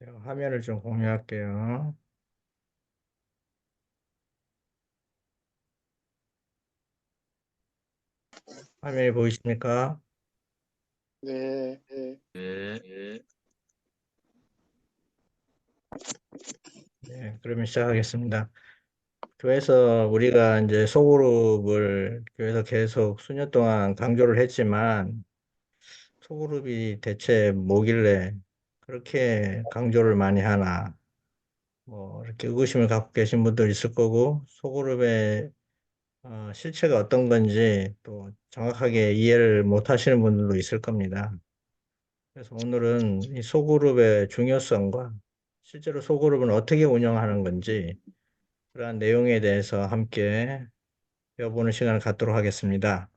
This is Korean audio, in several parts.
제가 화면을 좀 공유할게요. 화면이 보이십니까? 네, 네. 네, 그러면 시작하겠습니다. 교회에서 우리가 이제 소그룹을 교회에서 계속 수년 동안 강조를 했지만 소그룹이 대체 뭐길래 그렇게 강조를 많이 하나 뭐 이렇게 의구심을 갖고 계신 분도 있을 거고 소그룹의 실체가 어떤 건지 또 정확하게 이해를 못 하시는 분들도 있을 겁니다. 그래서 오늘은 이 소그룹의 중요성과 실제로 소그룹은 어떻게 운영하는 건지 그러한 내용에 대해서 함께 배워보는 시간을 갖도록 하겠습니다.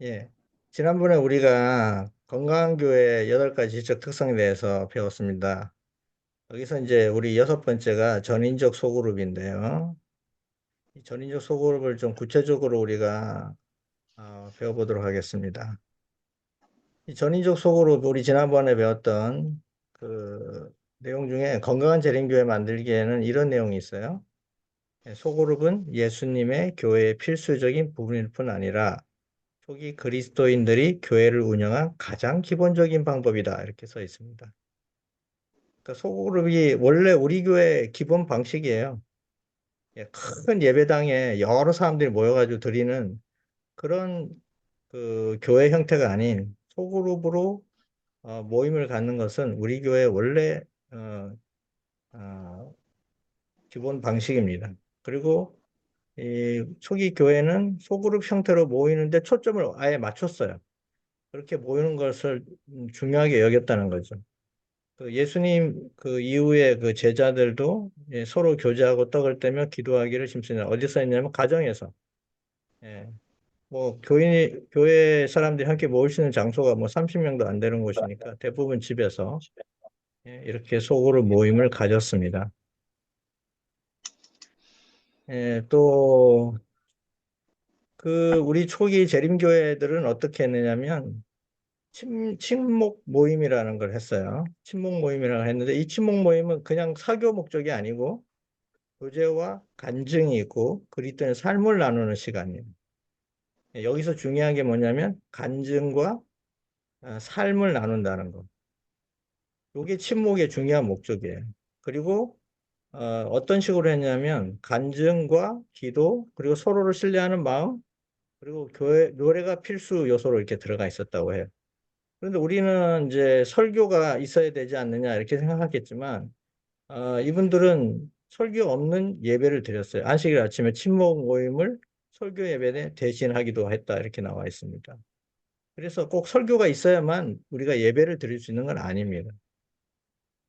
예. 지난번에 우리가 건강교회 8가지 지적 특성에 대해서 배웠습니다. 여기서 이제 우리 6번째가 전인적 소그룹인데요. 이 전인적 소그룹을 좀 구체적으로 우리가 배워보도록 하겠습니다. 이 전인적 소그룹 우리 지난번에 배웠던 그 내용 중에 건강한 재림교회 만들기에는 이런 내용이 있어요. 소그룹은 예수님의 교회의 필수적인 부분일 뿐 아니라 초기 그리스도인들이 교회를 운영한 가장 기본적인 방법이다. 이렇게 써 있습니다. 그러니까 소그룹이 원래 우리 교회 기본 방식이에요. 큰 예배당에 여러 사람들이 모여가지고 드리는 그런 그 교회 형태가 아닌 소그룹으로 모임을 갖는 것은 우리 교회 원래 어, 어, 기본 방식입니다. 그리고 이 초기 교회는 소그룹 형태로 모이는데 초점을 아예 맞췄어요. 그렇게 모이는 것을 중요하게 여겼다는 거죠. 그 예수님 그 이후에 그 제자들도 서로 교제하고 떡을 떼며 기도하기를 심습니다. 어디서 했냐면 가정에서. 예. 뭐 교회 사람들이 함께 모일 수 있는 장소가 뭐 30명도 안 되는 곳이니까 대부분 집에서 이렇게 소그룹 모임을 가졌습니다. 또 그 우리 초기 재림교회들은 어떻게 했느냐면 친목 모임이라는 걸 했어요. 친목 모임이라고 했는데 이 친목 모임은 그냥 사교 목적이 아니고 교제와 간증이 있고 그리스도의 삶을 나누는 시간이에요. 여기서 중요한 게 뭐냐면 간증과 삶을 나눈다는 거. 이게 친목의 중요한 목적이에요. 그리고 어떤 식으로 했냐면 간증과 기도 그리고 서로를 신뢰하는 마음 그리고 교회 노래가 필수 요소로 이렇게 들어가 있었다고 해요. 그런데 우리는 이제 설교가 있어야 되지 않느냐 이렇게 생각하겠지만 이분들은 설교 없는 예배를 드렸어요. 안식일 아침에 친목 모임을 설교 예배에 대신하기도 했다 이렇게 나와 있습니다. 그래서 꼭 설교가 있어야만 우리가 예배를 드릴 수 있는 건 아닙니다.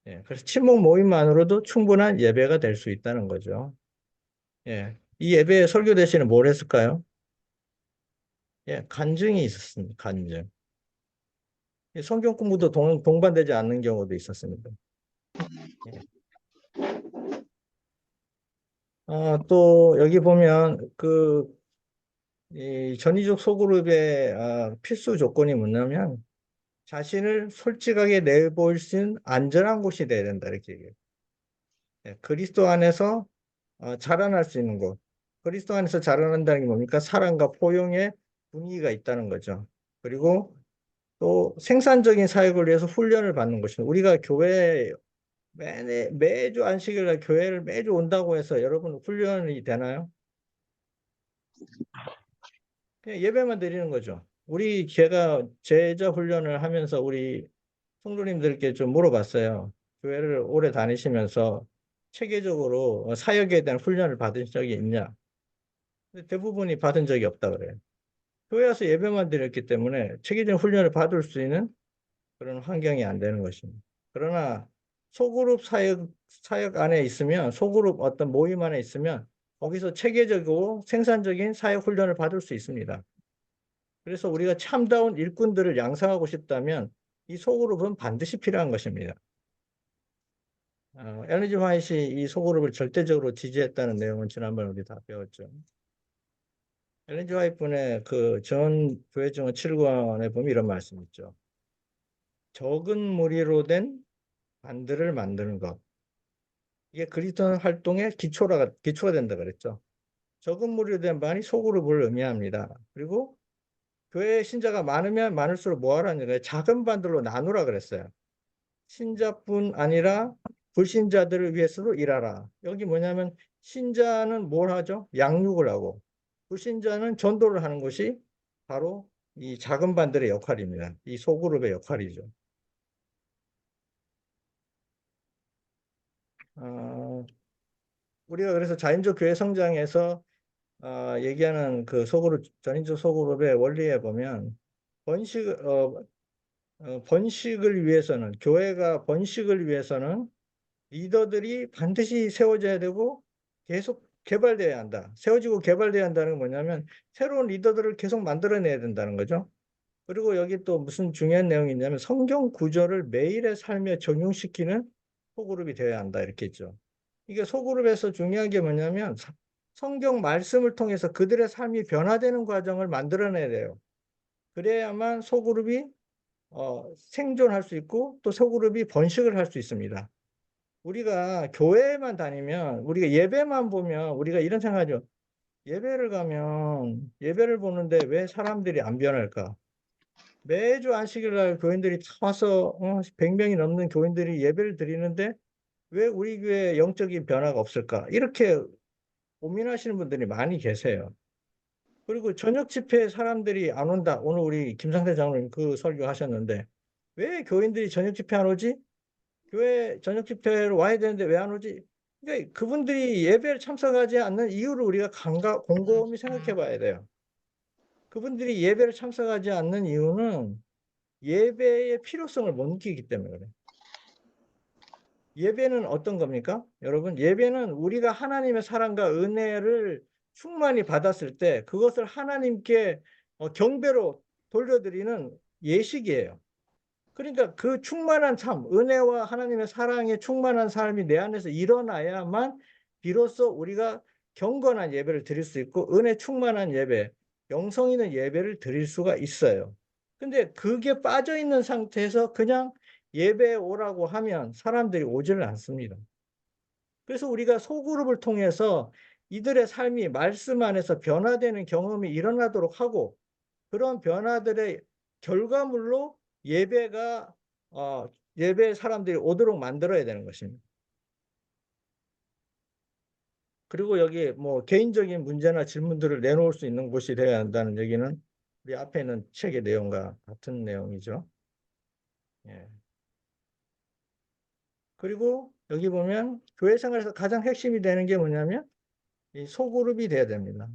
예, 그래서 친목 모임만으로도 충분한 예배가 될 수 있다는 거죠. 예, 이 예배에 설교 대신에 뭘 했을까요? 예, 간증이 있었습니다. 간증. 성경 공부도 동반되지 않는 경우도 있었습니다. 예. 또 여기 보면 이 전위적 소그룹의 필수 조건이 뭐냐면 자신을 솔직하게 내보일 수 있는 안전한 곳이 돼야 된다 이렇게 얘기해요. 예, 그리스도 안에서 자라날 수 있는 곳. 그리스도 안에서 자라난다는 게 뭡니까? 사랑과 포용의 분위기가 있다는 거죠. 그리고 또 생산적인 사역을 위해서 훈련을 받는 것입니다. 우리가 교회 매주 안식일 날 교회를 매주 온다고 해서 여러분 훈련이 되나요? 그냥 예배만 드리는 거죠. 제가 제자 훈련을 하면서 우리 성도님들께 좀 물어봤어요. 교회를 오래 다니시면서 체계적으로 사역에 대한 훈련을 받은 적이 있냐? 근데 대부분이 받은 적이 없다 그래요. 교회 와서 예배만 드렸기 때문에 체계적인 훈련을 받을 수 있는 그런 환경이 안 되는 것입니다. 그러나 소그룹 사역 안에 있으면, 소그룹 어떤 모임 안에 있으면 거기서 체계적이고 생산적인 사역 훈련을 받을 수 있습니다. 그래서 우리가 참다운 일꾼들을 양성하고 싶다면 이 소그룹은 반드시 필요한 것입니다. 엘리지 화이트이 이 소그룹을 절대적으로 지지했다는 내용은 지난번에 우리 다 배웠죠. 엘렌 지 화이트의 그 전 교회 증언 7권에 보면 이런 말씀이 있죠. 적은 무리로 된 반들을 만드는 것. 이게 그리스도 활동의 기초가 된다 그랬죠. 적은 무리로 된 반이 소그룹을 의미합니다. 그리고 교회 신자가 많으면 많을수록 뭐 하라는 거예요? 작은 반들로 나누라 그랬어요. 신자뿐 아니라 불신자들을 위해서도 일하라. 여기 뭐냐면 신자는 뭘 하죠? 양육을 하고 불신자는 전도를 하는 것이 바로 이 작은 반들의 역할입니다. 이 소그룹의 역할이죠. 어, 우리가 그래서 자연적 교회 성장에서 얘기하는 그 소그룹, 전인적 소그룹의 원리에 보면 번식, 번식을 위해서는, 교회가 번식을 위해서는 리더들이 반드시 세워져야 되고 계속 개발돼야 한다. 세워지고 개발돼야 한다는 건 뭐냐면 새로운 리더들을 계속 만들어내야 된다는 거죠. 그리고 여기 또 무슨 중요한 내용이 있냐면 성경 구절을 매일의 삶에 적용시키는 소그룹이 되어야 한다. 이렇게 있죠. 이게 소그룹에서 중요한 게 뭐냐면 성경 말씀을 통해서 그들의 삶이 변화되는 과정을 만들어내야 돼요. 그래야만 소그룹이 생존할 수 있고 또 소그룹이 번식을 할 수 있습니다. 우리가 교회만 다니면 우리가 예배만 보면 우리가 이런 생각하죠. 예배를 가면 예배를 보는데 왜 사람들이 안 변할까? 매주 안식일 날 교인들이 다 와서 100명이 넘는 교인들이 예배를 드리는데 왜 우리 교회에 영적인 변화가 없을까? 이렇게 고민하시는 분들이 많이 계세요. 그리고 저녁 집회에 사람들이 안 온다. 오늘 우리 김상태 장로님 그 설교 하셨는데 왜 교인들이 저녁 집회 안 오지? 교회 저녁 집회로 와야 되는데 왜 안 오지? 그러니까 그분들이 예배를 참석하지 않는 이유를 우리가 곰곰이 생각해 봐야 돼요. 그분들이 예배를 참석하지 않는 이유는 예배의 필요성을 못 느끼기 때문에 그래요. 예배는 어떤 겁니까? 여러분, 예배는 우리가 하나님의 사랑과 은혜를 충만히 받았을 때 그것을 하나님께 경배로 돌려드리는 예식이에요. 그러니까 그 충만한 삶, 은혜와 하나님의 사랑의 충만한 삶이 내 안에서 일어나야만 비로소 우리가 경건한 예배를 드릴 수 있고 은혜 충만한 예배, 영성 있는 예배를 드릴 수가 있어요. 근데 그게 빠져 있는 상태에서 그냥 예배에 오라고 하면 사람들이 오지를 않습니다. 그래서 우리가 소그룹을 통해서 이들의 삶이 말씀 안에서 변화되는 경험이 일어나도록 하고 그런 변화들의 결과물로 예배가 예배 사람들이 오도록 만들어야 되는 것입니다. 그리고 여기 뭐 개인적인 문제나 질문들을 내놓을 수 있는 곳이 되어야 한다는 얘기는 우리 앞에 있는 책의 내용과 같은 내용이죠. 예. 그리고 여기 보면 교회 생활에서 가장 핵심이 되는 게 뭐냐면 이 소그룹이 돼야 됩니다.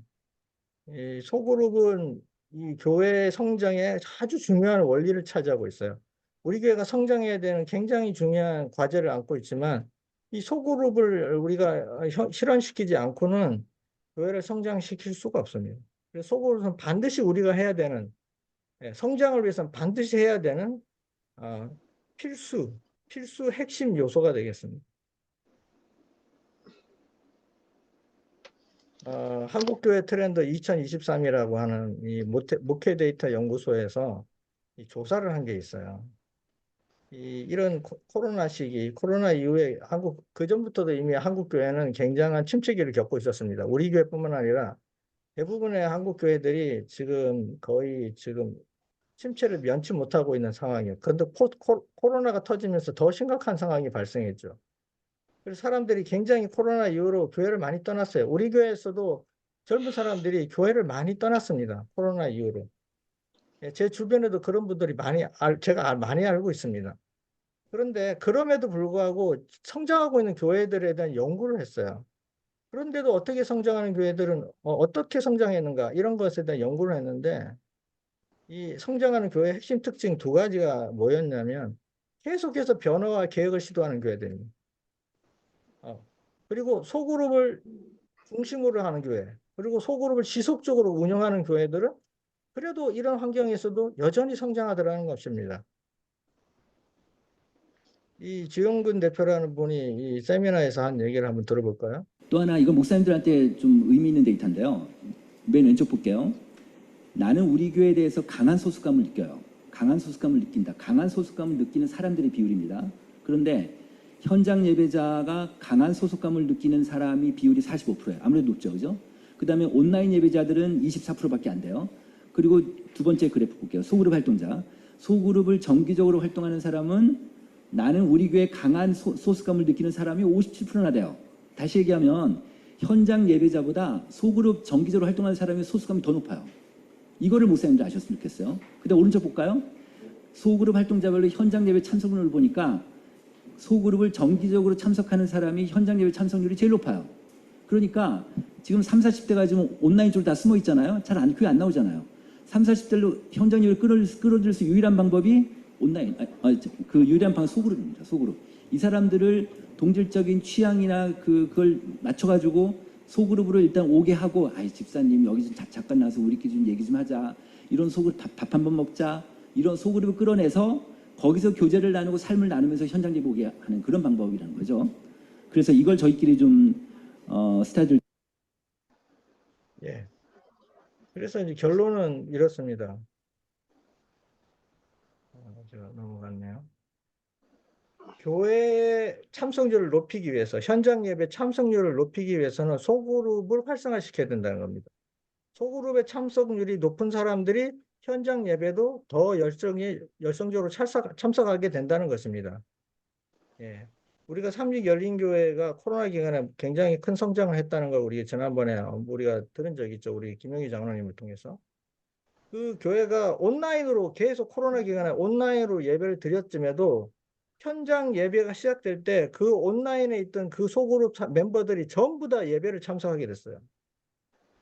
이 소그룹은 이 교회 성장에 아주 중요한 원리를 차지하고 있어요. 우리 교회가 성장해야 되는 굉장히 중요한 과제를 안고 있지만 이 소그룹을 우리가 실현시키지 않고는 교회를 성장시킬 수가 없습니다. 그래서 소그룹은 반드시 우리가 해야 되는 성장을 위해서는 반드시 해야 되는 어, 필수 필수 핵심 요소가 되겠습니다. 한국교회 트렌드 2023이라고 하는 이 목회 데이터 연구소에서 이 조사를 한 게 있어요. 이런 코로나 시기, 코로나 이후에 그전부터도 이미 한국교회는 굉장한 침체기를 겪고 있었습니다. 우리 교회뿐만 아니라 대부분의 한국교회들이 지금 거의 지금 침체를 면치 못하고 있는 상황이에요. 그런데 코로나가 터지면서 더 심각한 상황이 발생했죠. 그래서 사람들이 굉장히 코로나 이후로 교회를 많이 떠났어요. 우리 교회에서도 젊은 사람들이 교회를 많이 떠났습니다. 코로나 이후로. 제 주변에도 그런 분들이 제가 많이 알고 있습니다. 그런데 그럼에도 불구하고 성장하고 있는 교회들에 대한 연구를 했어요. 그런데도 어떻게 성장하는 교회들은 어떻게 성장했는가 이런 것에 대한 연구를 했는데 이 성장하는 교회의 핵심 특징 두 가지가 뭐였냐면 계속해서 변화와 개혁을 시도하는 교회들입니다. 어, 그리고 소그룹을 중심으로 하는 교회, 그리고 소그룹을 지속적으로 운영하는 교회들은 그래도 이런 환경에서도 여전히 성장하더라는 것입니다. 이 지용근 대표라는 분이 이 세미나에서 한 얘기를 한번 들어볼까요? 또 하나 이건 목사님들한테 좀 의미 있는 데이터인데요. 맨 왼쪽 볼게요. 나는 우리 교회에 대해서 강한 소속감을 느껴요. 강한 소속감을 느낀다. 강한 소속감을 느끼는 사람들의 비율입니다. 그런데 현장 예배자가 강한 소속감을 느끼는 사람이 비율이 45%예요. 아무래도 높죠, 그죠? 그 다음에 온라인 예배자들은 24%밖에 안 돼요. 그리고 두 번째 그래프 볼게요. 소그룹 활동자. 소그룹을 정기적으로 활동하는 사람은 나는 우리 교회 강한 소속감을 느끼는 사람이 57%나 돼요. 다시 얘기하면 현장 예배자보다 소그룹 정기적으로 활동하는 사람의 소속감이 더 높아요. 이거를 목사님들 아셨으면 좋겠어요. 근데 오른쪽 볼까요? 소그룹 활동자별로 현장 예배 참석률을 보니까 소그룹을 정기적으로 참석하는 사람이 현장 예배 참석률이 제일 높아요. 그러니까 지금 30, 40대가 지금 온라인 쪽으로 다 숨어 있잖아요. 교회 안 나오잖아요. 30, 40대로 현장 예배를 끌어들일 수 유일한 방법이 온라인, 그 유일한 방법 소그룹입니다. 소그룹. 이 사람들을 동질적인 취향이나 그걸 맞춰가지고 소그룹으로 일단 오게 하고, 아이 집사님 여기 좀 잠깐 나와서 우리끼리 좀 얘기 좀 하자, 이런 소그룹 밥 한번 먹자, 이런 소그룹을 끌어내서 거기서 교제를 나누고 삶을 나누면서 현장 예배 오게 하는 그런 방법이라는 거죠. 그래서 이걸 저희끼리 좀 스타들 예. 그래서 이제 결론은 이렇습니다. 제가 넘어갔네요. 교회 참석률을 높이기 위해서, 현장 예배 참석률을 높이기 위해서는 소그룹을 활성화시켜야 된다는 겁니다. 소그룹의 참석률이 높은 사람들이 현장 예배도 더 열성적으로 참석하게 된다는 것입니다. 예. 우리가 삼직열린교회가 코로나 기간에 굉장히 큰 성장을 했다는 걸 우리 지난번에 우리가 들은 적이 있죠. 우리 김영희 장로님을 통해서. 그 교회가 온라인으로 계속 코로나 기간에 온라인으로 예배를 드렸음에도 현장 예배가 시작될 때 그 온라인에 있던 그 소그룹 멤버들이 전부 다 예배를 참석하게 됐어요.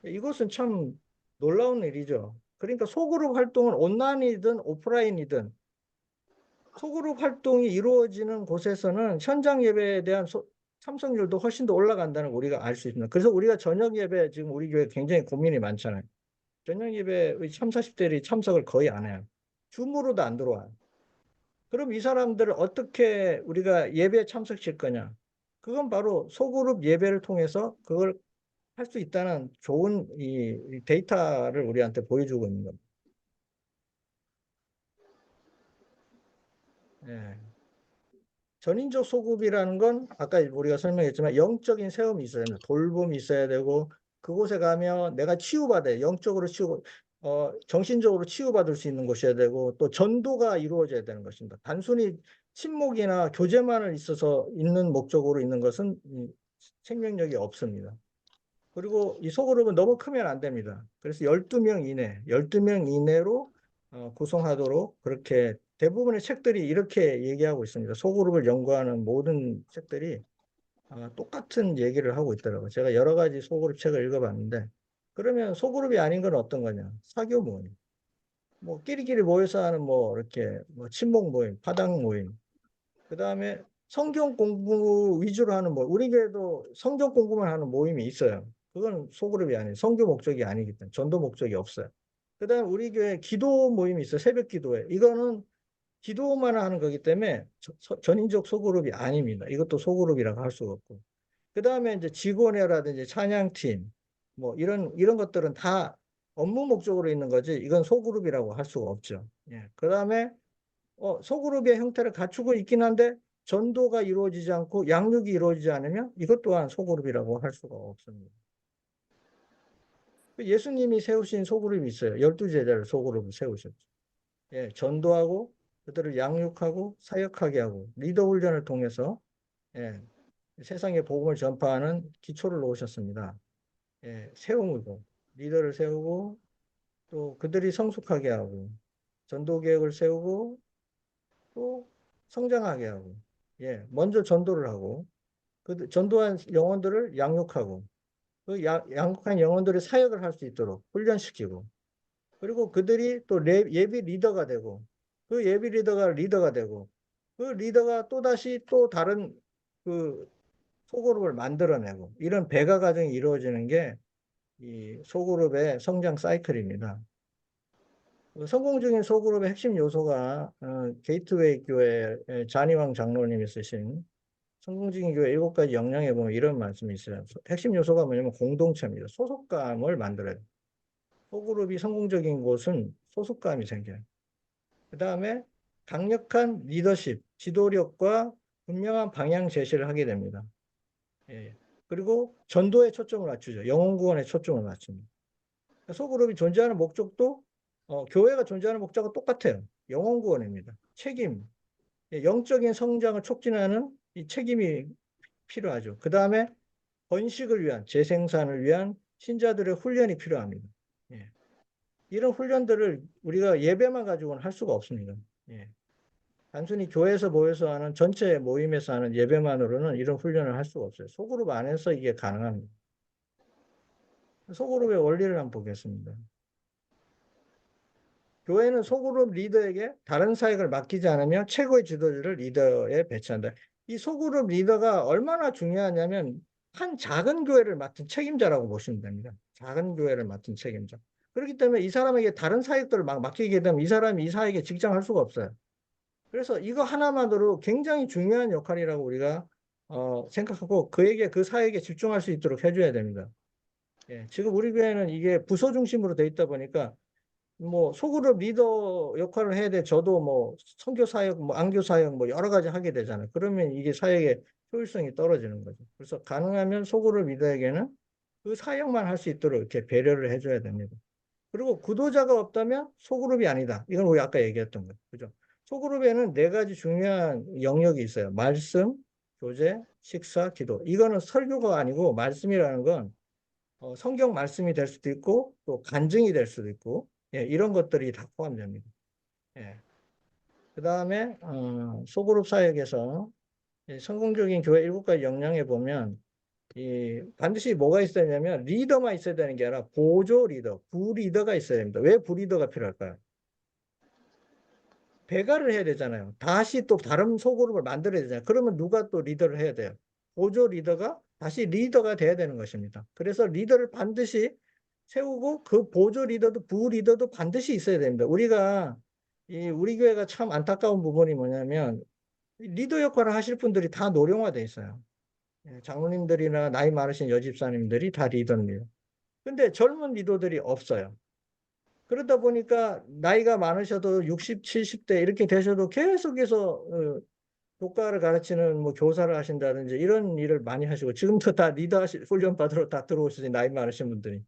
이것은 참 놀라운 일이죠. 그러니까 소그룹 활동은 온라인이든 오프라인이든 소그룹 활동이 이루어지는 곳에서는 현장 예배에 대한 참석률도 훨씬 더 올라간다는 걸 우리가 알 수 있습니다. 그래서 우리가 저녁 예배 지금 우리 교회 굉장히 고민이 많잖아요. 저녁 예배의 30, 40대들이 참석을 거의 안 해요. 줌으로도 안 들어와요. 그럼 이 사람들을 어떻게 우리가 예배에 참석시킬 거냐? 그건 바로 소그룹 예배를 통해서 그걸 할 수 있다는 좋은 이 데이터를 우리한테 보여주고 있는 겁니다. 예. 전인적 소급이라는 건 아까 우리가 설명했지만 영적인 세움이 있어야 됩니다. 돌봄이 있어야 되고 그곳에 가면 내가 치유받아야 영적으로 정신적으로 치유받을 수 있는 곳이어야 되고 또 전도가 이루어져야 되는 것입니다. 단순히 친목이나 교제만을 있어서 있는 목적으로 있는 것은 생명력이 없습니다. 그리고 이 소그룹은 너무 크면 안 됩니다. 그래서 12명 이내, 12명 이내로 구성하도록 그렇게 대부분의 책들이 이렇게 얘기하고 있습니다. 소그룹을 연구하는 모든 책들이 똑같은 얘기를 하고 있더라고요. 제가 여러 가지 소그룹 책을 읽어봤는데 그러면 소그룹이 아닌 건 어떤 거냐? 사교 모임. 뭐 끼리끼리 모여서 하는 뭐 이렇게 뭐 친목 모임, 파당 모임. 그다음에 성경 공부 위주로 하는 우리 교회도 성경 공부만 하는 모임이 있어요. 그건 소그룹이 아니에요. 선교 목적이 아니기 때문에 전도 목적이 없어요. 그다음에 우리 교회 기도 모임이 있어요. 새벽 기도회. 이거는 기도만 하는 거기 때문에 전인적 소그룹이 아닙니다. 이것도 소그룹이라고 할 수가 없고. 그다음에 이제 직원회라든지 찬양팀 뭐 이런 것들은 다 업무 목적으로 있는 거지 이건 소그룹이라고 할 수가 없죠. 예. 그다음에 소그룹의 형태를 갖추고 있긴 한데 전도가 이루어지지 않고 양육이 이루어지지 않으면 이것 또한 소그룹이라고 할 수가 없습니다. 예수님이 세우신 소그룹이 있어요. 12제자를 소그룹을 세우셨죠. 예, 전도하고 그들을 양육하고 사역하게 하고 리더 훈련을 통해서 예, 세상에 복음을 전파하는 기초를 놓으셨습니다. 예, 세우고 리더를 세우고 또 그들이 성숙하게 하고 전도 계획을 세우고 또 성장하게 하고 예, 먼저 전도를 하고 그 전도한 영혼들을 양육하고 그 양육한 영혼들이 사역을 할 수 있도록 훈련시키고 그리고 그들이 또 예비 리더가 되고 그 예비 리더가 되고 그 리더가 또다시 또 다른 그 소그룹을 만들어내고 이런 배가 과정이 이루어지는 게 이 소그룹의 성장 사이클입니다. 성공적인 소그룹의 핵심 요소가 게이트웨이 교회 잔이왕 장로님이 쓰신 성공적인 교회 7가지 역량에 보면 이런 말씀이 있어요. 핵심 요소가 뭐냐면 공동체입니다. 소속감을 만들어야 돼요. 소그룹이 성공적인 곳은 소속감이 생겨요. 그 다음에 강력한 리더십, 지도력과 분명한 방향 제시를 하게 됩니다. 예. 그리고 전도에 초점을 맞추죠. 영혼 구원에 초점을 맞춥니다. 소그룹이 존재하는 목적도 교회가 존재하는 목적과 똑같아요. 영혼 구원입니다. 책임, 예, 영적인 성장을 촉진하는 이 책임이 필요하죠. 그 다음에 번식을 위한, 재생산을 위한 신자들의 훈련이 필요합니다. 예. 이런 훈련들을 우리가 예배만 가지고는 할 수가 없습니다. 예. 단순히 교회에서 모여서 하는 전체 모임에서 하는 예배만으로는 이런 훈련을 할 수가 없어요. 소그룹 안에서 이게 가능합니다. 소그룹의 원리를 한번 보겠습니다. 교회는 소그룹 리더에게 다른 사역을 맡기지 않으며 최고의 지도자를 리더에 배치한다. 이 소그룹 리더가 얼마나 중요하냐면 한 작은 교회를 맡은 책임자라고 보시면 됩니다. 작은 교회를 맡은 책임자. 그렇기 때문에 이 사람에게 다른 사역들을 막 맡기게 되면 이 사람이 이 사역에 직장할 수가 없어요. 그래서 이거 하나만으로 굉장히 중요한 역할이라고 우리가 생각하고 그에게 그 사역에 집중할 수 있도록 해줘야 됩니다. 예, 지금 우리 교회는 이게 부서 중심으로 돼 있다 보니까 뭐 소그룹 리더 역할을 해야 돼. 저도 뭐 선교 사역, 뭐 안교 사역 뭐 여러 가지 하게 되잖아요. 그러면 이게 사역의 효율성이 떨어지는 거죠. 그래서 가능하면 소그룹 리더에게는 그 사역만 할 수 있도록 이렇게 배려를 해줘야 됩니다. 그리고 구도자가 없다면 소그룹이 아니다. 이건 우리 아까 얘기했던 거예요. 그죠? 소그룹에는 네 가지 중요한 영역이 있어요. 말씀, 교제, 식사, 기도. 이거는 설교가 아니고 말씀이라는 건 성경 말씀이 될 수도 있고 또 간증이 될 수도 있고 예, 이런 것들이 다 포함됩니다. 예. 그 다음에 소그룹 사역에서 성공적인 교회 7가지 역량에 보면 반드시 뭐가 있어야 되냐면 리더만 있어야 되는 게 아니라 보조 리더, 부리더가 있어야 됩니다. 왜 부리더가 필요할까요? 배가를 해야 되잖아요. 다시 또 다른 소그룹을 만들어야 되잖아요. 그러면 누가 또 리더를 해야 돼요? 보조 리더가 다시 리더가 돼야 되는 것입니다. 그래서 리더를 반드시 세우고 그 보조 리더도 부 리더도 반드시 있어야 됩니다. 우리 교회가 참 안타까운 부분이 뭐냐면 리더 역할을 하실 분들이 다 노령화돼 있어요. 예, 장로님들이나 나이 많으신 여집사님들이 다 리더입니다. 근데 젊은 리더들이 없어요. 그러다 보니까 나이가 많으셔도 60, 70대 이렇게 되셔도 계속해서 교과를 가르치는 뭐 교사를 하신다든지 이런 일을 많이 하시고 지금도 다 리더 훈련 받으러 다 들어오시지 나이 많으신 분들이.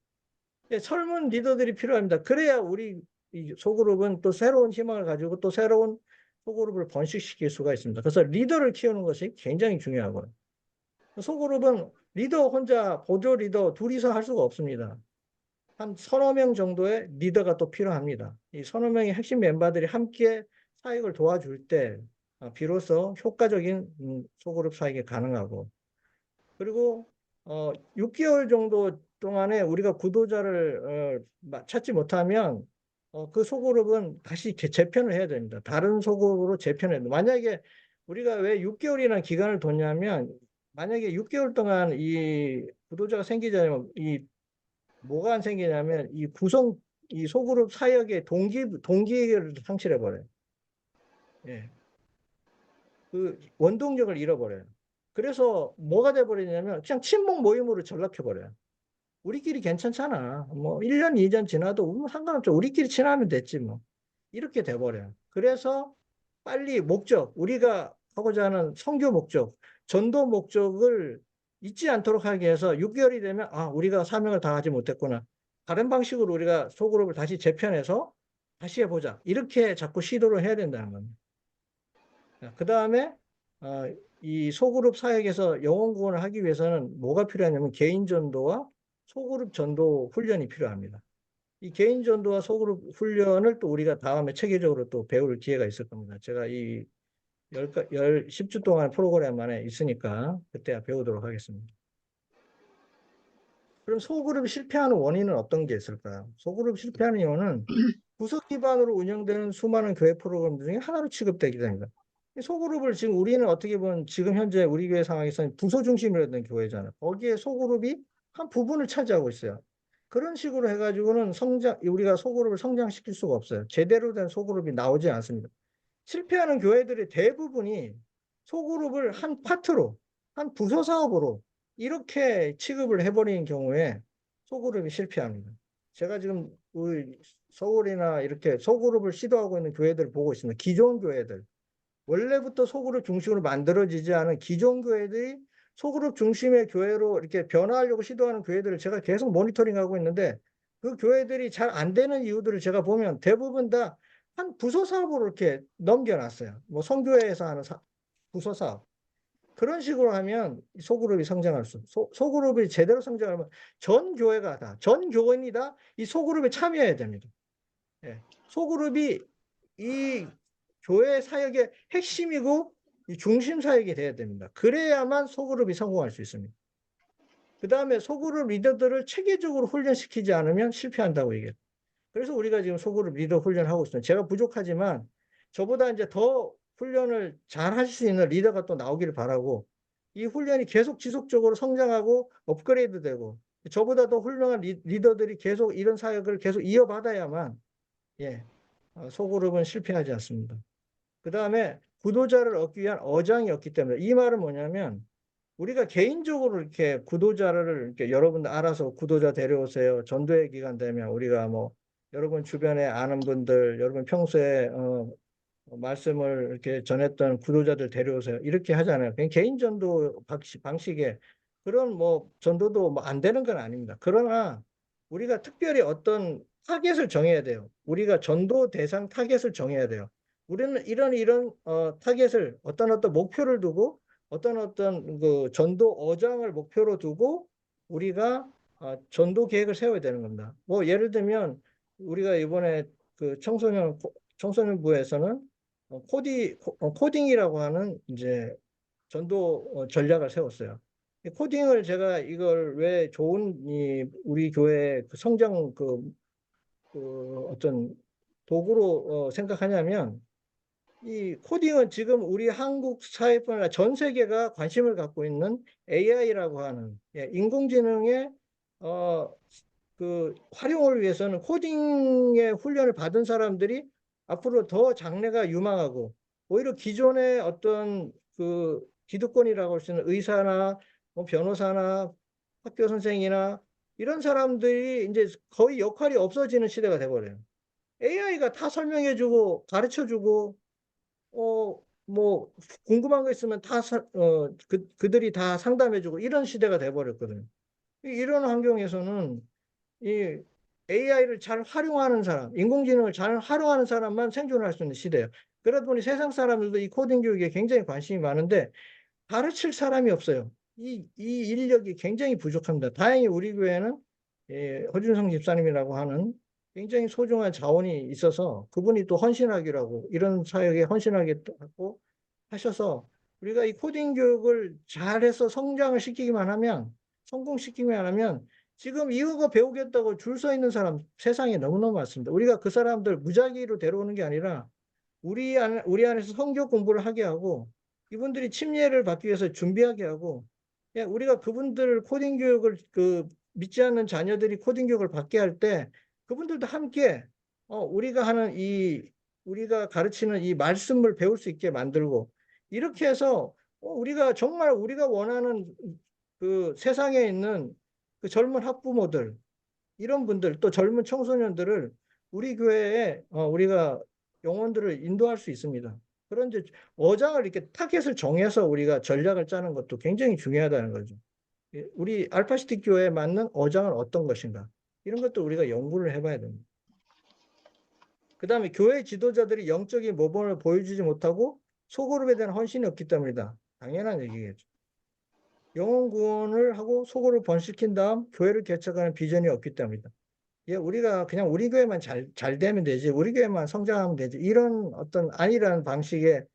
예, 젊은 리더들이 필요합니다. 그래야 우리 이 소그룹은 또 새로운 희망을 가지고 또 새로운 소그룹을 번식시킬 수가 있습니다. 그래서 리더를 키우는 것이 굉장히 중요하고요. 소그룹은 리더 혼자 보조 리더 둘이서 할 수가 없습니다. 한 서너 명 정도의 리더가 또 필요합니다. 이 서너 명의 핵심 멤버들이 함께 사역을 도와줄 때 비로소 효과적인 소그룹 사역이 가능하고 그리고 6개월 정도 동안에 우리가 구도자를 찾지 못하면 그 소그룹은 다시 재편을 해야 됩니다. 다른 소그룹으로 재편해야 됩니다. 만약에 우리가 왜 6개월이라는 기간을 뒀냐면 만약에 6개월 동안 이 구도자가 생기지 않으면 뭐가 안 생기냐면 이 소그룹 사역의 동기를 상실해 버려요. 예. 그 원동력을 잃어버려요. 그래서 뭐가 돼버리냐면 그냥 친목 모임으로 전락해 버려요. 우리끼리 괜찮잖아. 뭐 1년, 2년 지나도 뭐 상관없죠. 우리끼리 친하면 됐지 뭐. 이렇게 돼버려요. 그래서 빨리 우리가 하고자 하는 선교 목적, 전도 목적을 잊지 않도록 하기 위해서 6개월이 되면 우리가 사명을 다하지 못했구나. 다른 방식으로 우리가 소그룹을 다시 재편해서 다시 해보자. 이렇게 자꾸 시도를 해야 된다는 겁니다. 그 다음에 이 소그룹 사역에서 영혼 구원을 하기 위해서는 뭐가 필요하냐면 개인 전도와 소그룹 전도 훈련이 필요합니다. 이 개인 전도와 소그룹 훈련을 또 우리가 다음에 체계적으로 또 배울 기회가 있을 겁니다. 제가 이 10주 동안 프로그램 안에 있으니까 그때 배우도록 하겠습니다. 그럼 소그룹이 실패하는 원인은 어떤 게 있을까요? 소그룹 실패하는 이유는 부서 기반으로 운영되는 수많은 교회 프로그램 중에 하나로 취급되게 됩니다. 소그룹을 지금 우리는 어떻게 보면 지금 현재 우리 교회 상황에서는 부서 중심으로 된 교회잖아요. 거기에 소그룹이 한 부분을 차지하고 있어요. 그런 식으로 해가지고는 우리가 소그룹을 성장시킬 수가 없어요. 제대로 된 소그룹이 나오지 않습니다. 실패하는 교회들의 대부분이 소그룹을 한 파트로, 한 부서 사업으로 이렇게 취급을 해버리는 경우에 소그룹이 실패합니다. 제가 지금 우리 서울이나 이렇게 소그룹을 시도하고 있는 교회들을 보고 있습니다. 기존 교회들. 원래부터 소그룹 중심으로 만들어지지 않은 기존 교회들이 소그룹 중심의 교회로 이렇게 변화하려고 시도하는 교회들을 제가 계속 모니터링하고 있는데 그 교회들이 잘 안 되는 이유들을 제가 보면 대부분 다 한 부서 사업으로 이렇게 넘겨놨어요. 뭐 선교회에서 하는 부서 사업. 그런 식으로 하면 소그룹이 성장할 소그룹이 제대로 성장하면 전 교회가 다, 전 교인이 다 이 소그룹에 참여해야 됩니다. 예. 소그룹이 이 교회 사역의 핵심이고 이 중심 사역이 돼야 됩니다. 그래야만 소그룹이 성공할 수 있습니다. 그 다음에 소그룹 리더들을 체계적으로 훈련시키지 않으면 실패한다고 얘기해요. 그래서 우리가 지금 소그룹 리더 훈련하고 있습니다. 제가 부족하지만 저보다 이제 더 훈련을 잘 할 수 있는 리더가 또 나오기를 바라고 이 훈련이 계속 지속적으로 성장하고 업그레이드 되고 저보다 더 훌륭한 리더들이 계속 이런 사역을 계속 이어받아야만 예, 소그룹은 실패하지 않습니다. 그 다음에 구도자를 얻기 위한 어장이 없기 때문에 이 말은 뭐냐면 우리가 개인적으로 이렇게 구도자를 이렇게 여러분 알아서 구도자 데려오세요. 전도회 기간 되면 우리가 뭐 여러분 주변에 아는 분들, 여러분 평소에 말씀을 이렇게 전했던 구도자들 데려오세요. 이렇게 하잖아요. 그냥 개인 전도 방식에 그런 뭐 전도도 뭐 안 되는 건 아닙니다. 그러나 우리가 특별히 어떤 타겟을 정해야 돼요. 우리가 전도 대상 타겟을 정해야 돼요. 우리는 이런 타겟을 어떤 목표를 두고 어떤 그 전도 어장을 목표로 두고 우리가 전도 계획을 세워야 되는 겁니다. 뭐 예를 들면 우리가 이번에 그 청소년부에서는 코딩이라고 하는 이제 전도 전략을 세웠어요. 이 코딩을 제가 이걸 왜 좋은 우리 교회 그 성장 그 어떤 도구로 생각하냐면 이 코딩은 지금 우리 한국 사회뿐 아니라 전 세계가 관심을 갖고 있는 AI라고 하는 인공지능의 그 활용을 위해서는 코딩의 훈련을 받은 사람들이 앞으로 더 장래가 유망하고 오히려 기존의 어떤 그 기득권이라고 할 수 있는 의사나 뭐 변호사나 학교 선생이나 이런 사람들이 이제 거의 역할이 없어지는 시대가 돼버려요. AI가 다 설명해주고 가르쳐주고 뭐 궁금한 거 있으면 그들이 다 상담해주고 이런 시대가 돼버렸거든요. 이런 환경에서는 이 AI를 잘 활용하는 사람, 인공지능을 잘 활용하는 사람만 생존할 수 있는 시대예요. 그러다 보니 세상 사람들도 이 코딩 교육에 굉장히 관심이 많은데 가르칠 사람이 없어요. 이 인력이 굉장히 부족합니다. 다행히 우리 교회는 허준성 집사님이라고 하는 굉장히 소중한 자원이 있어서 그분이 또 헌신하기라고 이런 사역에 헌신하겠다고 하셔서 우리가 이 코딩 교육을 잘해서 성장을 시키기만 하면 성공시키기만 하면 지금 이거 배우겠다고 줄 서 있는 사람 세상에 너무너무 많습니다. 우리가 그 사람들 무작위로 데려오는 게 아니라 우리 안에서 성경 공부를 하게 하고 이분들이 침례를 받기 위해서 준비하게 하고 우리가 그분들 코딩 교육을 믿지 않는 자녀들이 코딩 교육을 받게 할 때 그분들도 함께 우리가 가르치는 이 말씀을 배울 수 있게 만들고 이렇게 해서 우리가 정말 우리가 원하는 그 세상에 있는 그 젊은 학부모들 이런 분들 또 젊은 청소년들을 우리 교회에 우리가 영혼들을 인도할 수 있습니다. 그런데 어장을 이렇게 타겟을 정해서 우리가 전략을 짜는 것도 굉장히 중요하다는 거죠. 우리 알파시티 교회에 맞는 어장은 어떤 것인가? 이런 것도 우리가 연구를 해봐야 됩니다. 그 다음에 교회 지도자들이 영적인 모범을 보여주지 못하고 소그룹에 대한 헌신이 없기 때문이다. 당연한 얘기겠죠. 영혼 구원을 하고 소그룹을 번식킨 다음 교회를 개척하는 비전이 없기 때문이다. 우리가 그냥 우리 교회만 잘 되면 되지, 우리 교회만 성장하면 되지, 이런 어떤 아니라는 방식의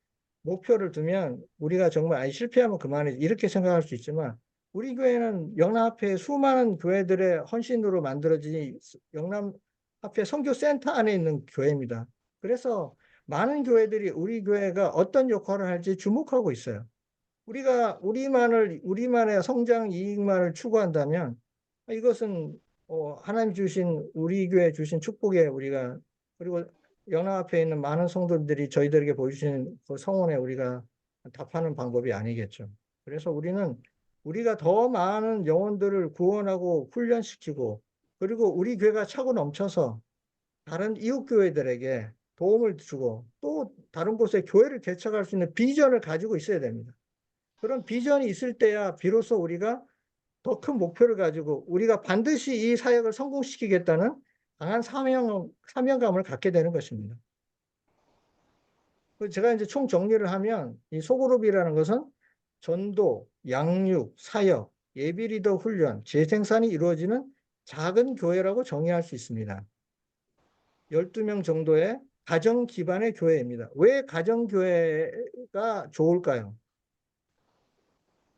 목표를 두면 우리가 정말 실패하면 그만이지, 이렇게 생각할 수 있지만 우리 교회는 영남합회 수많은 교회들의 헌신으로 만들어진 영남합회 선교센터 안에 있는 교회입니다. 그래서 많은 교회들이 우리 교회가 어떤 역할을 할지 주목하고 있어요. 우리가 우리만의 성장 이익만을 추구한다면 이것은 하나님 주신 우리 교회 주신 축복에 우리가 그리고 연합 앞에 있는 많은 성도들이 저희들에게 보여주신 그 성원에 우리가 답하는 방법이 아니겠죠. 그래서 우리가 더 많은 영혼들을 구원하고 훈련시키고 그리고 우리 교회가 차고 넘쳐서 다른 이웃 교회들에게 도움을 주고 또 다른 곳에 교회를 개척할 수 있는 비전을 가지고 있어야 됩니다. 그런 비전이 있을 때야 비로소 우리가 더 큰 목표를 가지고 우리가 반드시 이 사역을 성공시키겠다는 강한 사명감을 갖게 되는 것입니다. 제가 이제 총 정리를 하면 이 소그룹이라는 것은 전도, 양육, 사역, 예비 리더 훈련, 재생산이 이루어지는 작은 교회라고 정의할 수 있습니다. 12명 정도의 가정 기반의 교회입니다. 왜 가정 교회가 좋을까요?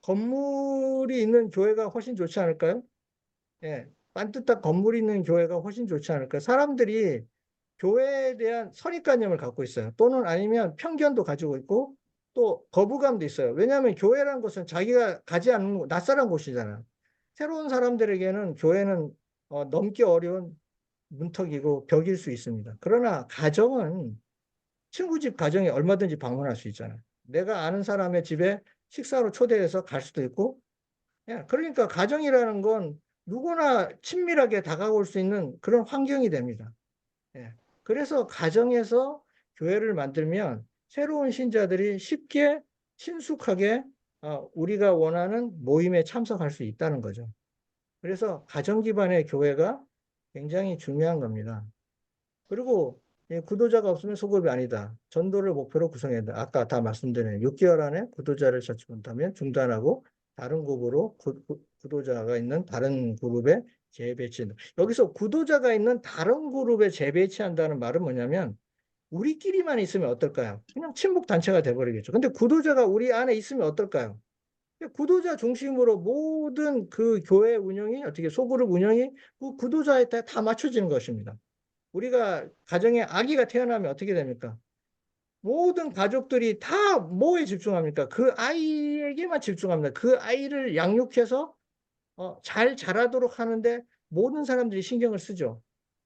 건물이 있는 교회가 훨씬 좋지 않을까요? 예, 반듯한 건물이 있는 교회가 훨씬 좋지 않을까요? 사람들이 교회에 대한 선입관념을 갖고 있어요. 또는 아니면 편견도 가지고 있고 또 거부감도 있어요. 왜냐하면 교회라는 곳은 자기가 가지 않는 낯설은 곳이잖아요. 새로운 사람들에게는 교회는 넘기 어려운 문턱이고 벽일 수 있습니다. 그러나 가정은 친구 집 가정에 얼마든지 방문할 수 있잖아요. 내가 아는 사람의 집에 식사로 초대해서 갈 수도 있고, 예, 그러니까 가정이라는 건 누구나 친밀하게 다가올 수 있는 그런 환경이 됩니다. 예. 그래서 가정에서 교회를 만들면 새로운 신자들이 쉽게 친숙하게 우리가 원하는 모임에 참석할 수 있다는 거죠. 그래서 가정 기반의 교회가 굉장히 중요한 겁니다. 그리고 구도자가 없으면 소급이 아니다. 전도를 목표로 구성해야 된다. 아까 다 말씀드린 6개월 안에 구도자를 찾지 못하면 중단하고 다른 그룹으로 구도자가 있는 다른 그룹에 재배치한다. 여기서 구도자가 있는 다른 그룹에 재배치한다는 말은 뭐냐면 우리끼리만 있으면 어떨까요? 그냥 친목 단체가 돼버리겠죠. 근데 구도자가 우리 안에 있으면 어떨까요? 구도자 중심으로 모든 그 교회 운영이 어떻게 소그룹 운영이 그 구도자에 다 맞춰지는 것입니다. 우리가 가정에 아기가 태어나면 어떻게 됩니까? 모든 가족들이 다 뭐에 집중합니까? 그 아이에게만 집중합니다. 그 아이를 양육해서 잘 자라도록 하는데 모든 사람들이 신경을 쓰죠.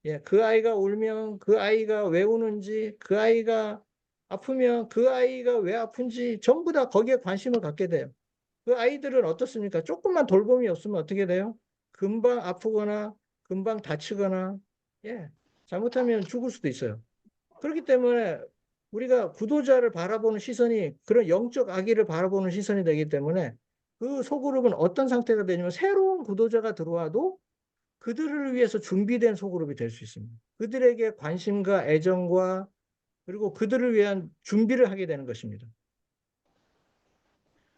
예, 그 아이가 울면 그 아이가 왜 우는지, 그 아이가 아프면 그 아이가 왜 아픈지 전부 다 거기에 관심을 갖게 돼요. 그 아이들은 어떻습니까? 조금만 돌봄이 없으면 어떻게 돼요? 금방 아프거나 금방 다치거나, 예, 잘못하면 죽을 수도 있어요. 그렇기 때문에 우리가 구도자를 바라보는 시선이 그런 영적 아기를 바라보는 시선이 되기 때문에 그 소그룹은 어떤 상태가 되냐면 새로운 구도자가 들어와도 그들을 위해서 준비된 소그룹이 될 수 있습니다. 그들에게 관심과 애정과 그리고 그들을 위한 준비를 하게 되는 것입니다.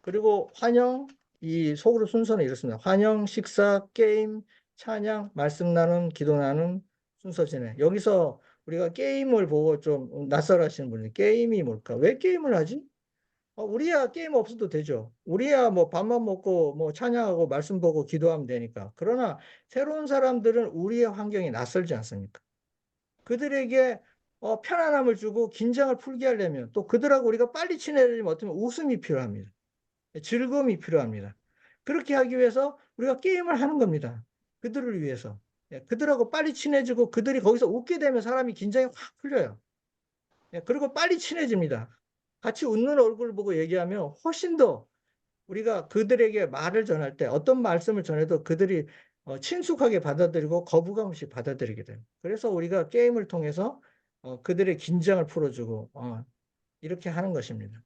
그리고 환영, 이 소그룹 순서는 이렇습니다. 환영, 식사, 게임, 찬양, 말씀 나눔, 기도 나눔, 순서 진행. 여기서 우리가 게임을 보고 좀 낯설어하시는 분이 게임이 뭘까? 왜 게임을 하지? 우리야 게임 없어도 되죠. 우리야 뭐 밥만 먹고 뭐 찬양하고 말씀 보고 기도하면 되니까. 그러나 새로운 사람들은 우리의 환경이 낯설지 않습니까? 그들에게 편안함을 주고 긴장을 풀게 하려면 또 그들하고 우리가 빨리 친해지면 어쩌면 웃음이 필요합니다. 즐거움이 필요합니다. 그렇게 하기 위해서 우리가 게임을 하는 겁니다. 그들을 위해서. 예, 그들하고 빨리 친해지고 그들이 거기서 웃게 되면 사람이 긴장이 확 풀려요. 예, 그리고 빨리 친해집니다. 같이 웃는 얼굴을 보고 얘기하면 훨씬 더 우리가 그들에게 말을 전할 때 어떤 말씀을 전해도 그들이 친숙하게 받아들이고 거부감 없이 받아들이게 돼요. 그래서 우리가 게임을 통해서 그들의 긴장을 풀어주고 이렇게 하는 것입니다.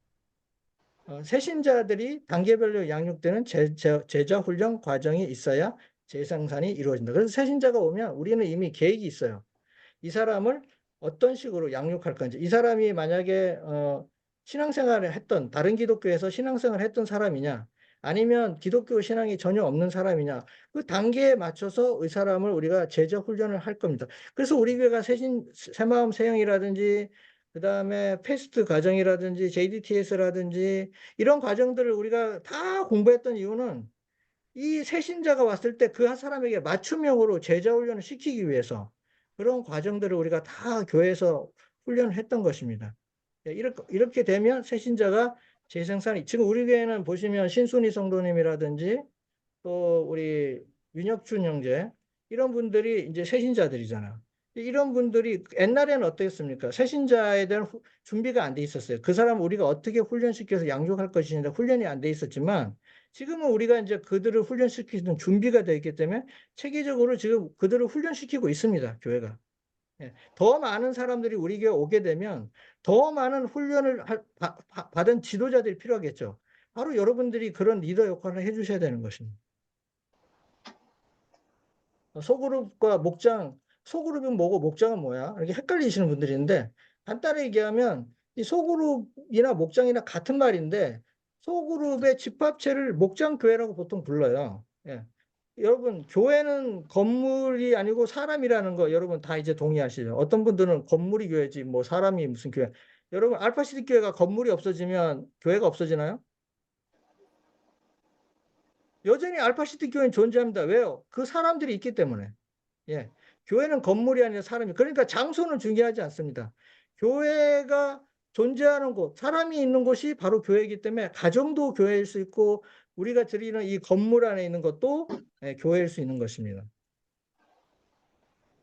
새신자들이 단계별로 양육되는 제자 훈련 과정이 있어야 재생산이 이루어진다. 그래서 새신자가 오면 우리는 이미 계획이 있어요. 이 사람을 어떤 식으로 양육할 건지. 이 사람이 만약에 신앙생활을 했던 다른 기독교에서 신앙생활을 했던 사람이냐 아니면 기독교 신앙이 전혀 없는 사람이냐 그 단계에 맞춰서 이 사람을 우리가 제자 훈련을 할 겁니다. 그래서 우리 교회가 새마음 새형이라든지 그다음에 패스트 과정이라든지 JDTS라든지 이런 과정들을 우리가 다 공부했던 이유는 이 새신자가 왔을 때 그 한 사람에게 맞춤형으로 제자 훈련을 시키기 위해서 그런 과정들을 우리가 다 교회에서 훈련을 했던 것입니다. 예, 이렇게 되면 새신자가 재생산이 지금 우리 교회는 보시면 신순희 성도님이라든지 또 우리 윤혁준 형제 이런 분들이 이제 새신자들이잖아. 이런 분들이 옛날에는 어땠습니까? 새신자에 대한 준비가 안 돼 있었어요. 그 사람 우리가 어떻게 훈련시켜서 양육할 것이냐 훈련이 안 돼 있었지만 지금은 우리가 이제 그들을 훈련시키는 준비가 되어 있기 때문에 체계적으로 지금 그들을 훈련시키고 있습니다, 교회가. 예, 더 많은 사람들이 우리 교회 오게 되면 더 많은 훈련을 받은 지도자들이 필요하겠죠. 바로 여러분들이 그런 리더 역할을 해주셔야 되는 것입니다. 소그룹과 목장, 소그룹은 뭐고 목장은 뭐야? 이렇게 헷갈리시는 분들이 있는데, 간단히 얘기하면 이 소그룹이나 목장이나 같은 말인데, 소그룹의 집합체를 목장교회라고 보통 불러요. 예. 여러분, 교회는 건물이 아니고 사람이라는 거 여러분 다 이제 동의하시죠? 어떤 분들은 건물이 교회지 뭐 사람이 무슨 교회. 여러분, 알파시티 교회가 건물이 없어지면 교회가 없어지나요? 여전히 알파시티 교회는 존재합니다. 왜요? 그 사람들이 있기 때문에. 예. 교회는 건물이 아니라 사람이. 그러니까 장소는 중요하지 않습니다. 교회가 존재하는 곳, 사람이 있는 곳이 바로 교회이기 때문에 가정도 교회일 수 있고 우리가 드리는 이 건물 안에 있는 것도 교회일 수 있는 것입니다.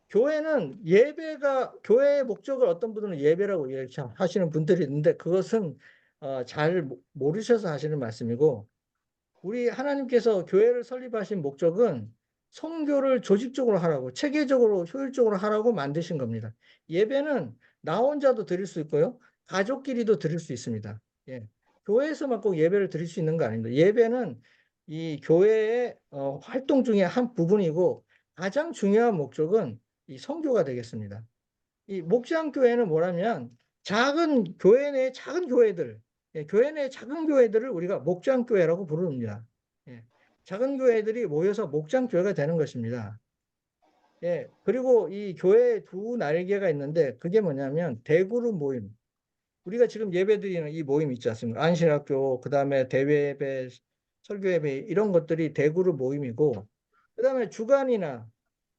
교회는 예배가, 교회의 목적을 어떤 분들은 예배라고 이렇게 하시는 분들이 있는데 그것은 잘 모르셔서 하시는 말씀이고, 우리 하나님께서 교회를 설립하신 목적은 선교를 조직적으로 하라고, 체계적으로, 효율적으로 하라고 만드신 겁니다. 예배는 나 혼자도 드릴 수 있고요. 가족끼리도 드릴 수 있습니다. 예. 교회에서만 꼭 예배를 드릴 수 있는 거 아닙니다. 예배는 이 교회의 활동 중에 한 부분이고 가장 중요한 목적은 이 선교가 되겠습니다. 이 목장교회는 뭐냐면 작은 교회 내 작은 교회들, 교회 내 작은 교회들을 우리가 목장교회라고 부릅니다. 작은 교회들이 모여서 목장교회가 되는 것입니다. 그리고 이 교회에 두 날개가 있는데 그게 뭐냐면 대그룹 모임. 우리가 지금 예배드리는 이 모임 있지 않습니까? 안신학교, 그 다음에 대회예배, 설교예배 이런 것들이 대그룹 모임이고, 그 다음에 주간이나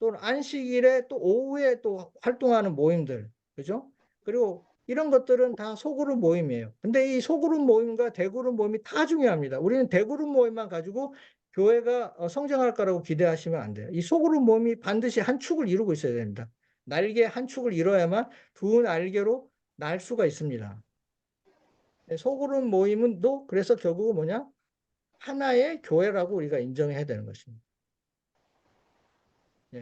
또는 안식일에 또 오후에 또 활동하는 모임들, 그죠? 그리고 이런 것들은 다 소그룹 모임이에요. 근데 이 소그룹 모임과 대그룹 모임이 다 중요합니다. 우리는 대그룹 모임만 가지고 교회가 성장할 거라고 기대하시면 안 돼요. 이 소그룹 모임이 반드시 한 축을 이루고 있어야 됩니다. 날개 한 축을 이뤄야만 두 날개로 날 수가 있습니다. 소그룹 모임은 또 그래서 결국은 뭐냐? 하나의 교회라고 우리가 인정해야 되는 것입니다.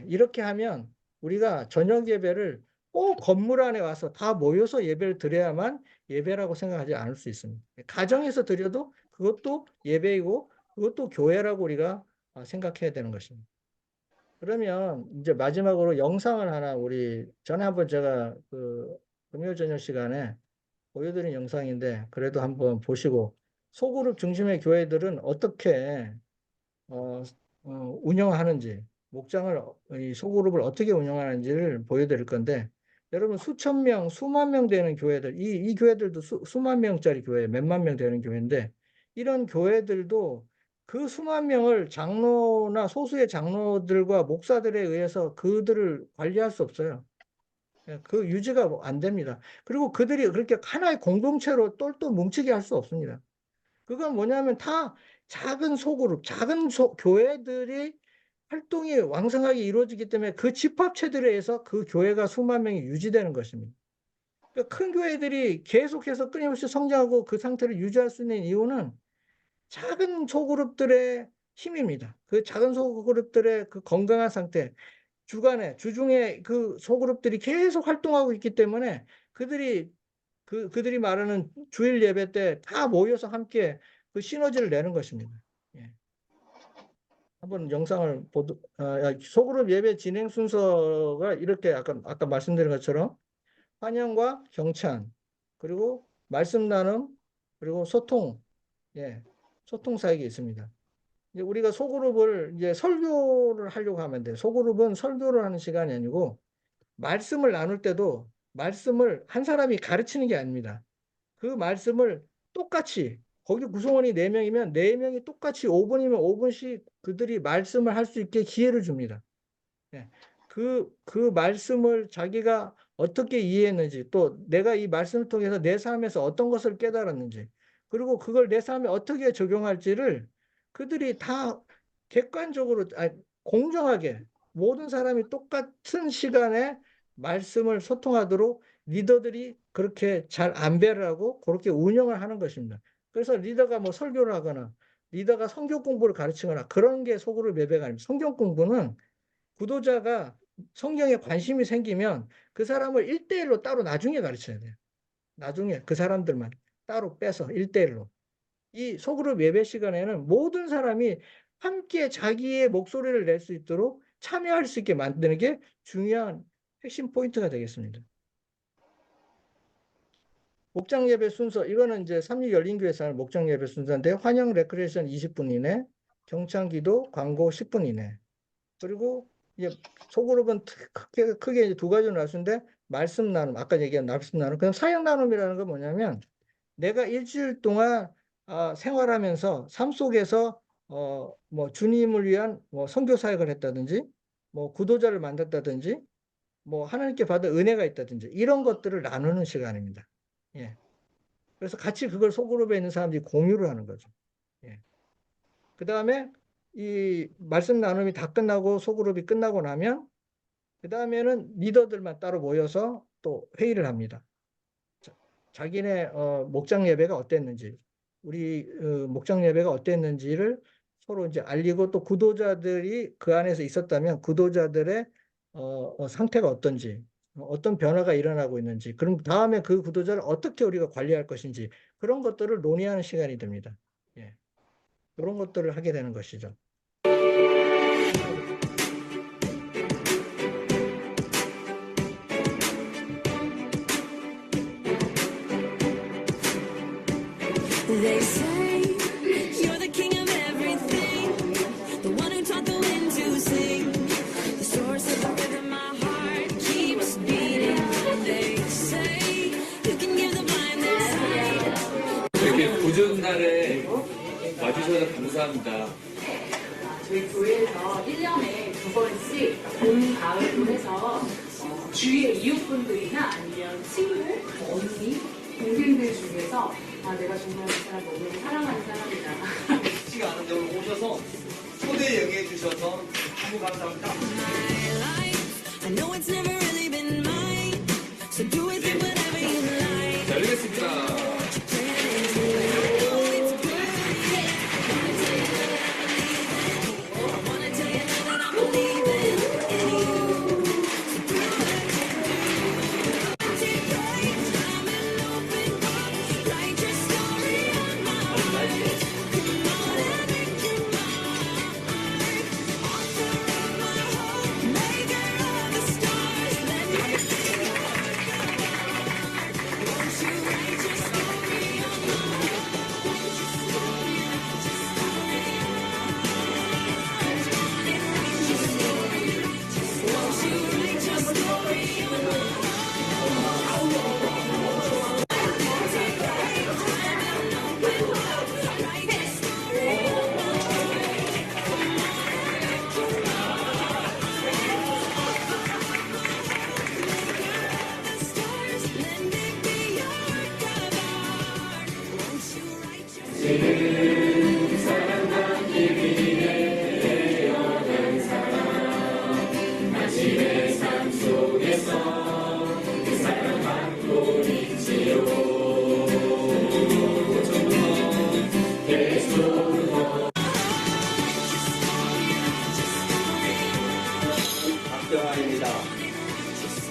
이렇게 하면 우리가 저녁 예배를 꼭 건물 안에 와서 다 모여서 예배를 드려야만 예배라고 생각하지 않을 수 있습니다. 가정에서 드려도 그것도 예배이고 그것도 교회라고 우리가 생각해야 되는 것입니다. 그러면 이제 마지막으로 영상을 하나 우리 전에 한번 제가 그 금요 저녁 시간에 보여드린 영상인데 그래도 한번 보시고 소그룹 중심의 교회들은 어떻게 어, 운영하는지, 목장을 이 소그룹을 어떻게 운영하는지를 보여드릴 건데, 여러분 수천 명, 수만 명 되는 교회들, 이 교회들도 수만 명짜리 교회, 몇만 명 되는 교회인데, 이런 교회들도 그 수만 명을 장로나 소수의 장로들과 목사들에 의해서 그들을 관리할 수 없어요. 그 유지가 안 됩니다. 그리고 그들이 그렇게 하나의 공동체로 똘똘 뭉치게 할 수 없습니다. 그건 뭐냐면 다 작은 소그룹, 작은 교회들이 활동이 왕성하게 이루어지기 때문에 그 집합체들에 의해서 그 교회가 수만 명이 유지되는 것입니다. 그러니까 큰 교회들이 계속해서 끊임없이 성장하고 그 상태를 유지할 수 있는 이유는 작은 소그룹들의 힘입니다. 그 작은 소그룹들의 그 건강한 상태, 주중에 그 소그룹들이 계속 활동하고 있기 때문에 그들이 말하는 주일 예배 때 다 모여서 함께 그 시너지를 내는 것입니다. 예. 한번 영상을 소그룹 예배 진행 순서가 이렇게 아까 말씀드린 것처럼 환영과 경찬, 그리고 말씀 나눔, 그리고 소통, 소통 사역이 있습니다. 이제 우리가 소그룹을 이제 설교를 하려고 하면 돼요. 소그룹은 설교를 하는 시간이 아니고 말씀을 나눌 때도 말씀을 한 사람이 가르치는 게 아닙니다. 그 말씀을 똑같이 거기 구성원이 4명이면 4명이 똑같이 5분이면 5분씩 그들이 말씀을 할 수 있게 기회를 줍니다. 그 말씀을 자기가 어떻게 이해했는지 또 내가 이 말씀을 통해서 내 삶에서 어떤 것을 깨달았는지 그리고 그걸 내 삶에 어떻게 적용할지를 그들이 다 객관적으로 공정하게 모든 사람이 똑같은 시간에 말씀을 소통하도록 리더들이 그렇게 잘 안배를 하고 그렇게 운영을 하는 것입니다. 그래서 리더가 뭐 설교를 하거나 리더가 성경 공부를 가르치거나 그런 게 소그룹 예배가 아닙니다. 성경 공부는 구도자가 성경에 관심이 생기면 그 사람을 1대1로 따로 나중에 가르쳐야 돼요. 나중에 그 사람들만 따로 빼서 1대1로. 이 소그룹 예배 시간에는 모든 사람이 함께 자기의 목소리를 낼 수 있도록 참여할 수 있게 만드는 게 중요한 핵심 포인트가 되겠습니다. 목장 예배 순서, 이거는 이제 삼립 열린교회에서 하는 목장 예배 순서인데, 환영 레크레이션 20분 이내, 경창 기도, 광고 10분 이내. 그리고 이제 소그룹은 크게 이제 두 가지로 나누는데, 말씀 나눔, 아까 얘기한 말씀 나눔, 그럼 사역 나눔이라는 건 뭐냐면, 내가 일주일 동안 생활하면서 삶 속에서 뭐 주님을 위한 뭐 선교 사역을 했다든지, 뭐 구도자를 만났다든지, 뭐 하나님께 받은 은혜가 있다든지 이런 것들을 나누는 시간입니다. 예. 그래서 같이 그걸 소그룹에 있는 사람들이 공유를 하는 거죠. 예. 그 다음에 이 말씀 나눔이 다 끝나고 소그룹이 끝나고 나면 그 다음에는 리더들만 따로 모여서 또 회의를 합니다. 자기네 목장 예배가 어땠는지, 우리 목장 예배가 어땠는지를 서로 이제 알리고, 또 구도자들이 그 안에서 있었다면 구도자들의 상태가 어떤지, 어떤 변화가 일어나고 있는지, 그럼 다음에 그 구도자를 어떻게 우리가 관리할 것인지, 그런 것들을 논의하는 시간이 됩니다. 예. 그런 것들을 하게 되는 것이죠. They say you're the king of everything, the one who taught the wind to sing, the source of the rhythm my heart keeps beating. They say you can give the blind their sight. 이렇게 고전 날에 와주셔서 감사합니다. 저희 교회에서 1년에 2번씩 봄, 가을로 해서 주위의 이웃분들이나 아니면 친구, 언니, 동생들 중에서 내가 정말 이 사람 너무 사랑하는 사람이다. 쉽지가 않은데 오늘 오셔서 초대 영해 주셔서 너무 감사합니다. My life, I know it's never really been mine, so do with it whatever you like. 잘 되겠습니다. 박경환입니다.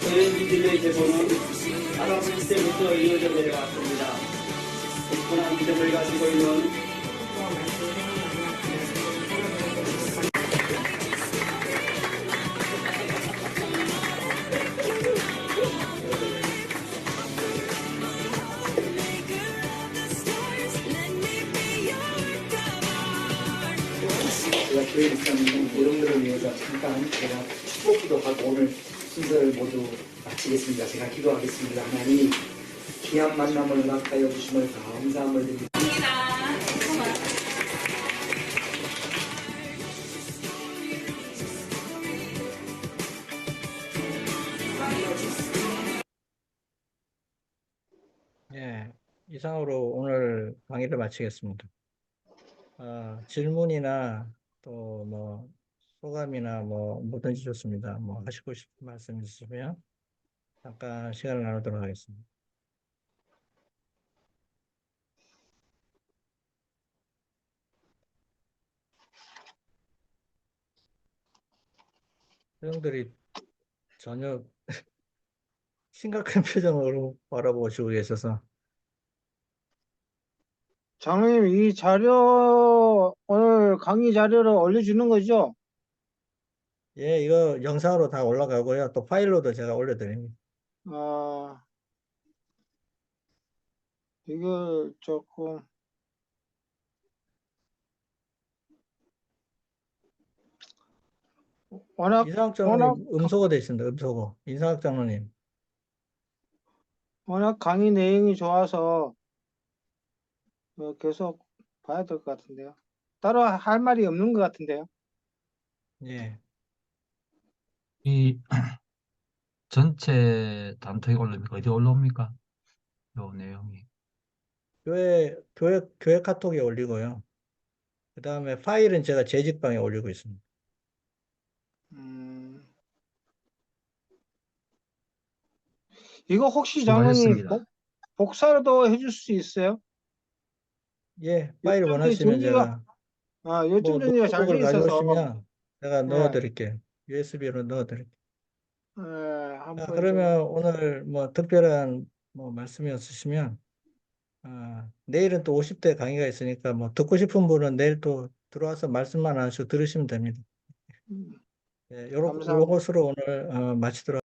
저의 믿음의 계보는 할아버지 때부터 이어져 내려왔습니다. 굳건한 믿음을 가지고 있는 제가 교회 목사님 여러분들을 위해서 잠깐 제가 축복 기도하고 오늘 순서를 모두 마치겠습니다. 제가 기도하겠습니다. 하나님 귀한 만남을 허락하여 주심을 감사함을 드립니다. 예, 이상으로 오늘 강의를 마치겠습니다. 질문이나 또 뭐 소감이나 뭐 뭐든지 좋습니다. 뭐 하시고 싶은 말씀 있으시면 잠깐 시간을 나누도록 하겠습니다. 형들이 전혀 심각한 표정으로 바라보시고 계셔서. 장로님, 이 자료, 오늘 강의 자료를 올려주는 거죠? 예, 이거 영상으로 다 올라가고요. 또 파일로도 제가 올려드립니다. 아, 이거 조금, 워낙, 이상학 워낙, 장로님 음소거 돼 있습니다. 음소거. 이상학 장로님. 워낙 강의 내용이 좋아서 계속 봐야 될 것 같은데요. 따로 할 말이 없는 것 같은데요. 예. 이 전체 단톡에 올립니까? 어디 올라옵니까? 요 내용이. 교회 카톡에 올리고요. 그 다음에 파일은 제가 제직방에 올리고 있습니다. 이거 혹시 장로님 수고하셨습니다. 복사도 해줄 수 있어요? 예, 파일 요즘 원하시면 전기가, 제가 요즘 뭐 전기가 잘 돼 노트북을 있어서, 가져오시면 제가 예, 넣어드릴게요. USB로 넣어드릴게요. 자, 한번 좀, 그러면 오늘 뭐 특별한 뭐 말씀이 없으시면, 내일은 또 50대 강의가 있으니까 뭐 듣고 싶은 분은 내일 또 들어와서 말씀만 하시고 들으시면 됩니다. 예, 감사합니다. 요것으로 오늘 마치도록